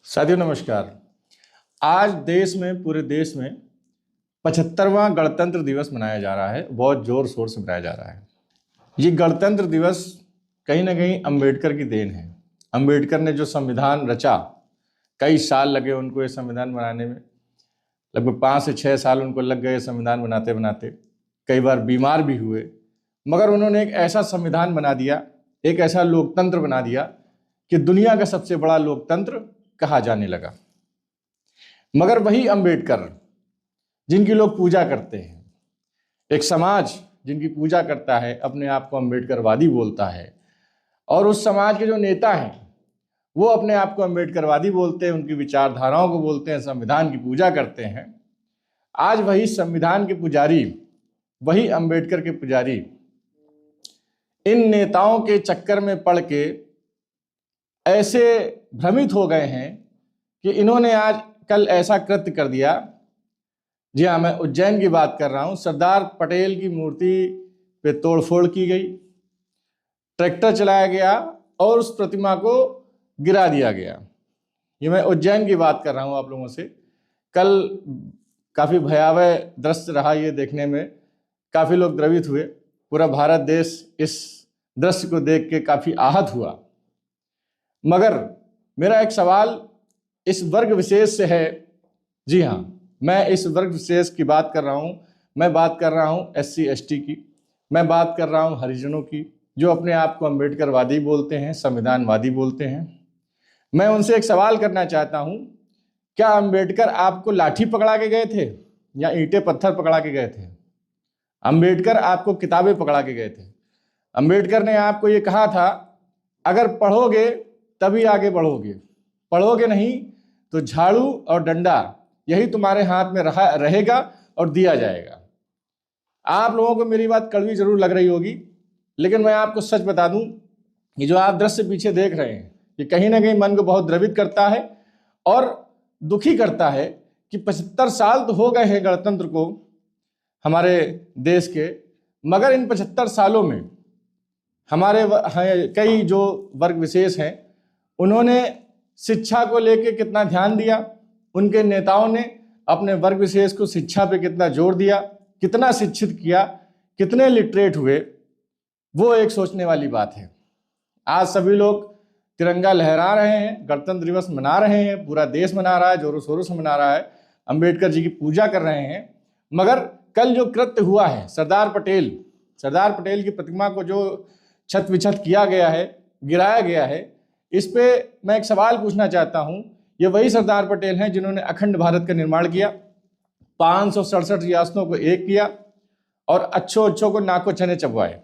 साथियों नमस्कार। आज देश में, पूरे देश में 75वां गणतंत्र दिवस मनाया जा रहा है। बहुत जोर शोर से मनाया जा रहा है। ये गणतंत्र दिवस कहीं ना कहीं अंबेडकर की देन है। अंबेडकर ने जो संविधान रचा, कई साल लगे उनको ये संविधान बनाने में। लगभग 5 से 6 साल उनको लग गए संविधान बनाते बनाते। कई बार बीमार भी हुए, मगर उन्होंने एक ऐसा संविधान बना दिया, एक ऐसा लोकतंत्र बना दिया कि दुनिया का सबसे बड़ा लोकतंत्र कहा जाने लगा। मगर वही अंबेडकर जिनकी लोग पूजा करते हैं, एक समाज जिनकी पूजा करता है, अपने आप को अंबेडकरवादी बोलता है, और उस समाज के जो नेता हैं वो अपने आप को अंबेडकरवादी बोलते हैं, उनकी विचारधाराओं को बोलते हैं, संविधान की पूजा करते हैं। आज वही संविधान के पुजारी, वही अंबेडकर के पुजारी इन नेताओं के चक्कर में पड़ के ऐसे भ्रमित हो गए हैं कि इन्होंने आज कल ऐसा कृत्य कर दिया। जी हाँ, मैं उज्जैन की बात कर रहा हूँ। सरदार पटेल की मूर्ति पे तोड़फोड़ की गई, ट्रैक्टर चलाया गया और उस प्रतिमा को गिरा दिया गया। ये मैं उज्जैन की बात कर रहा हूँ आप लोगों से। कल काफ़ी भयावह दृश्य रहा ये देखने में, काफ़ी लोग द्रवित हुए। पूरा भारत देश इस दृश्य को देख के काफ़ी आहत हुआ। मगर मेरा एक सवाल इस वर्ग विशेष से है। जी हाँ, मैं इस वर्ग विशेष की बात कर रहा हूँ। मैं बात कर रहा हूँ SC ST की, मैं बात कर रहा हूँ हरिजनों की, जो अपने आप को अंबेडकरवादी बोलते हैं, संविधानवादी बोलते हैं। मैं उनसे एक सवाल करना चाहता हूँ, क्या अंबेडकर आपको लाठी पकड़ा के गए थे या ईंटें पत्थर पकड़ा के गए थे? अंबेडकर आपको किताबें पकड़ा के गए थे। अंबेडकर ने आपको ये कहा था, अगर पढ़ोगे तभी आगे बढ़ोगे, पढ़ोगे नहीं तो झाड़ू और डंडा यही तुम्हारे हाथ में रहेगा और दिया जाएगा। आप लोगों को मेरी बात कड़वी जरूर लग रही होगी, लेकिन मैं आपको सच बता दूं, ये जो आप दृश्य पीछे देख रहे हैं, ये कहीं ना कहीं मन को बहुत द्रवित करता है और दुखी करता है कि 75 साल तो हो गए हैं गणतंत्र को हमारे देश के, मगर इन 75 सालों में हमारे कई जो वर्ग विशेष हैं, उन्होंने शिक्षा को लेकर कितना ध्यान दिया, उनके नेताओं ने अपने वर्ग विशेष को शिक्षा पे कितना जोर दिया, कितना शिक्षित किया, कितने लिटरेट हुए, वो एक सोचने वाली बात है। आज सभी लोग तिरंगा लहरा रहे हैं, गणतंत्र दिवस मना रहे हैं, पूरा देश मना रहा है, जोरों शोरों से मना रहा है, अंबेडकर जी की पूजा कर रहे हैं। मगर कल जो कृत्य हुआ है, सरदार पटेल की प्रतिमा को जो छत विछत किया गया है, गिराया गया है, इस पे मैं एक सवाल पूछना चाहता हूं। ये वही सरदार पटेल हैं जिन्होंने अखंड भारत का निर्माण किया, 567 रियासतों को एक किया और अच्छों को नाको चने चबवाए।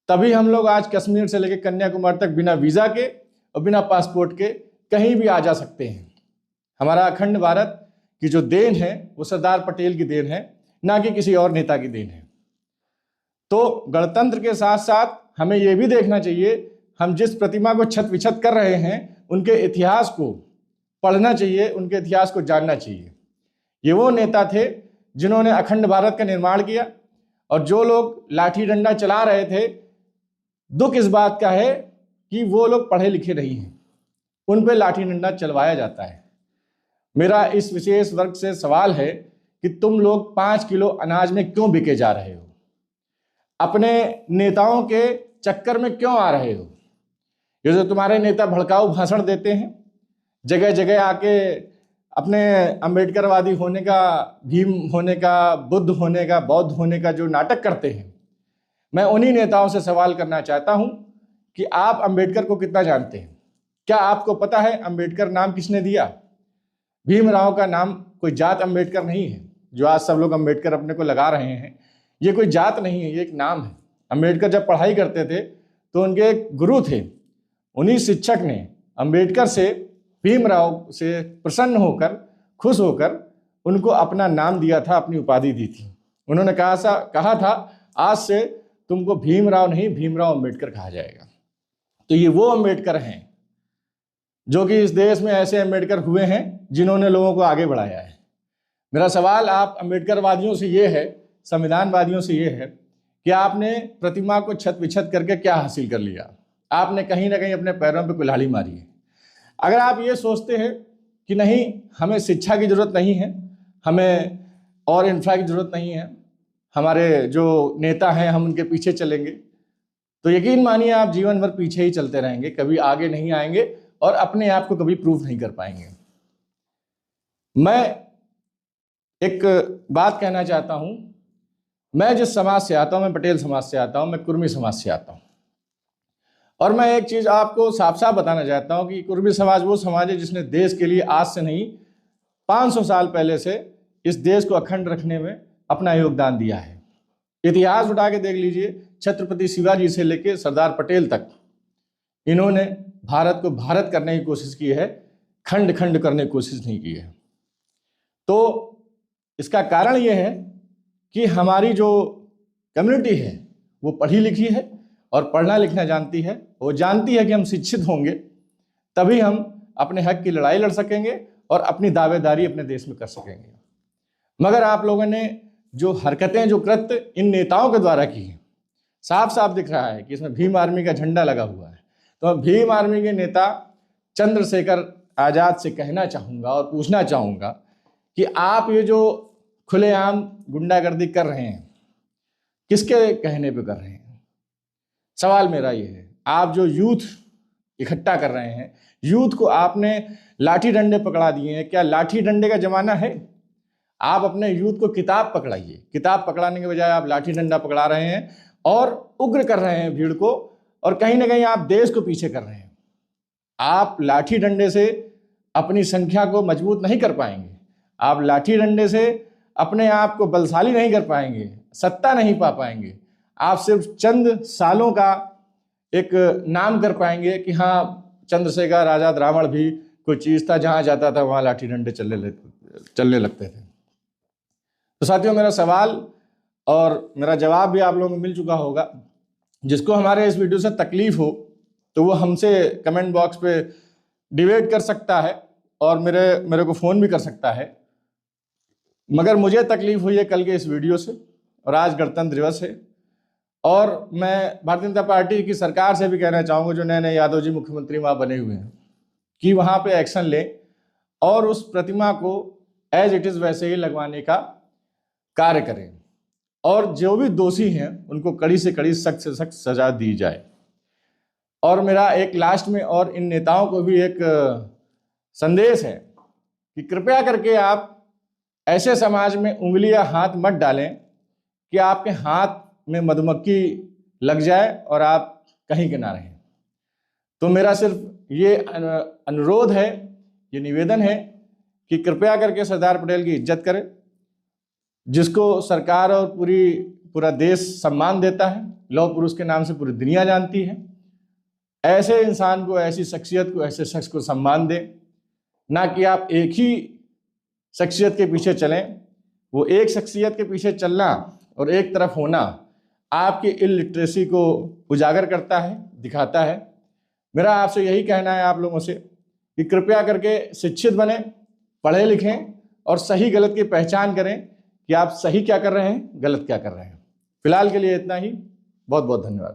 तभी हम लोग आज कश्मीर से लेकर कन्याकुमारी तक बिना वीजा के और बिना पासपोर्ट के कहीं भी आ जा सकते हैं। हमारा अखंड भारत की जो देन है वो सरदार पटेल की देन है, ना कि किसी और नेता की देन है। तो गणतंत्र के साथ साथ हमें यह भी देखना चाहिए, हम जिस प्रतिमा को छत विछत कर रहे हैं उनके इतिहास को पढ़ना चाहिए, उनके इतिहास को जानना चाहिए। ये वो नेता थे जिन्होंने अखंड भारत का निर्माण किया, और जो लोग लाठी डंडा चला रहे थे, दुख इस बात का है कि वो लोग पढ़े लिखे नहीं हैं, उन पे लाठी डंडा चलवाया जाता है। मेरा इस विशेष वर्ग से सवाल है कि तुम लोग 5 किलो अनाज में क्यों बिके जा रहे हो? अपने नेताओं के चक्कर में क्यों आ रहे हो? ये जो तुम्हारे नेता भड़काऊ भाषण देते हैं, जगह जगह आके अपने अंबेडकरवादी होने का, भीम होने का, बुद्ध होने का, बौद्ध होने का जो नाटक करते हैं, मैं उन्हीं नेताओं से सवाल करना चाहता हूं कि आप अंबेडकर को कितना जानते हैं? क्या आपको पता है अंबेडकर नाम किसने दिया? भीमराव का नाम कोई जात अंबेडकर नहीं है। जो आज सब लोग अंबेडकर अपने को लगा रहे हैं, ये कोई जात नहीं है, ये एक नाम है। अंबेडकर जब पढ़ाई करते थे तो उनके एक गुरु थे, उन्हीं शिक्षक ने अंबेडकर से, भीमराव से प्रसन्न होकर, खुश होकर उनको अपना नाम दिया था, अपनी उपाधि दी थी। उन्होंने कहा था, आज से तुमको भीमराव नहीं, भीमराव अंबेडकर कहा जाएगा। तो ये वो अंबेडकर हैं जो कि इस देश में ऐसे अंबेडकर हुए हैं जिन्होंने लोगों को आगे बढ़ाया है। मेरा सवाल आप अंबेडकरवादियों से ये है, संविधानवादियों से ये है कि आपने प्रतिमा को छत विछत करके क्या हासिल कर लिया? आपने कहीं ना कहीं अपने पैरों पे कुल्हाड़ी मारी है। अगर आप ये सोचते हैं कि नहीं, हमें शिक्षा की ज़रूरत नहीं है, हमें और इंफ्रा की ज़रूरत नहीं है, हमारे जो नेता हैं हम उनके पीछे चलेंगे, तो यकीन मानिए आप जीवन भर पीछे ही चलते रहेंगे, कभी आगे नहीं आएंगे और अपने आप को कभी प्रूव नहीं कर पाएंगे। मैं एक बात कहना चाहता हूं, मैं जिस समाज से आता हूं, मैं पटेल समाज से आता हूं, मैं कुर्मी समाज से आता हूं, और मैं एक चीज आपको साफ साफ बताना चाहता हूं कि कुर्मी समाज वो समाज है जिसने देश के लिए आज से नहीं 500 साल पहले से इस देश को अखंड रखने में अपना योगदान दिया है। इतिहास उठा के देख लीजिए, छत्रपति शिवाजी से लेकर सरदार पटेल तक इन्होंने भारत को भारत करने की कोशिश की है, खंड खंड करने की कोशिश नहीं की है। तो इसका कारण ये है कि हमारी जो कम्युनिटी है वो पढ़ी लिखी है और पढ़ना लिखना जानती है, वो जानती है कि हम शिक्षित होंगे तभी हम अपने हक की लड़ाई लड़ सकेंगे और अपनी दावेदारी अपने देश में कर सकेंगे। मगर आप लोगों ने जो हरकतें, जो कृत्य इन नेताओं के द्वारा की हैं, साफ साफ दिख रहा है कि इसमें भीम आर्मी का झंडा लगा हुआ है। तो मैं भीम आर्मी के नेता चंद्रशेखर आजाद से कहना चाहूँगा और पूछना चाहूँगा कि आप ये जो खुलेआम गुंडागर्दी कर रहे हैं, किसके कहने पे कर रहे हैं? सवाल मेरा ये है, आप जो यूथ इकट्ठा कर रहे हैं, यूथ को आपने लाठी डंडे पकड़ा दिए हैं। क्या लाठी डंडे का जमाना है? आप अपने यूथ को किताब पकड़ाइए। किताब पकड़ाने के बजाय आप लाठी डंडा पकड़ा रहे हैं और उग्र कर रहे हैं भीड़ को, और कहीं ना कहीं आप देश को पीछे कर रहे हैं। आप लाठी डंडे से अपनी संख्या को मजबूत नहीं कर पाएंगे, आप लाठी डंडे से अपने आप को बलशाली नहीं कर पाएंगे, सत्ता नहीं पा पाएंगे। आप सिर्फ चंद सालों का एक नाम कर पाएंगे कि हाँ, चंद्रशेखर आजाद रावण भी कोई चीज़ था, जहाँ जाता था वहाँ लाठी डंडे चलने लगते थे। तो साथियों, मेरा सवाल और मेरा जवाब भी आप लोगों को मिल चुका होगा। जिसको हमारे इस वीडियो से तकलीफ हो तो वो हमसे कमेंट बॉक्स पे डिबेट कर सकता है और मेरे को फ़ोन भी कर सकता है। मगर मुझे तकलीफ हुई है कल के इस वीडियो से, और आज गणतंत्र दिवस है, और मैं भारतीय जनता पार्टी की सरकार से भी कहना चाहूँगा, जो नए नए यादव जी मुख्यमंत्री वहाँ बने हुए हैं, कि वहाँ पे एक्शन लें और उस प्रतिमा को एज इट इज़ वैसे ही लगवाने का कार्य करें, और जो भी दोषी हैं उनको कड़ी से कड़ी, सख्त से सख्त सजा दी जाए। और मेरा एक लास्ट में और इन नेताओं को भी एक संदेश है कि कृपया करके आप ऐसे समाज में उंगलियां हाथ मत डालें कि आपके हाथ में मधुमक्खी लग जाए और आप कहीं के ना रहें। तो मेरा सिर्फ ये अनुरोध है, ये निवेदन है कि कृपया करके सरदार पटेल की इज्जत करें, जिसको सरकार और पूरा देश सम्मान देता है, लौह पुरुष के नाम से पूरी दुनिया जानती है। ऐसे इंसान को, ऐसी शख्सियत को, ऐसे शख्स को सम्मान दें, ना कि आप एक ही शख्सियत के पीछे चलें। वो एक शख्सियत के पीछे चलना और एक तरफ होना आपकी इलिटरेसी को उजागर करता है, दिखाता है। मेरा आपसे यही कहना है आप लोगों से कि कृपया करके शिक्षित बने, पढ़े लिखें और सही गलत की पहचान करें कि आप सही क्या कर रहे हैं, गलत क्या कर रहे हैं। फिलहाल के लिए इतना ही। बहुत बहुत धन्यवाद।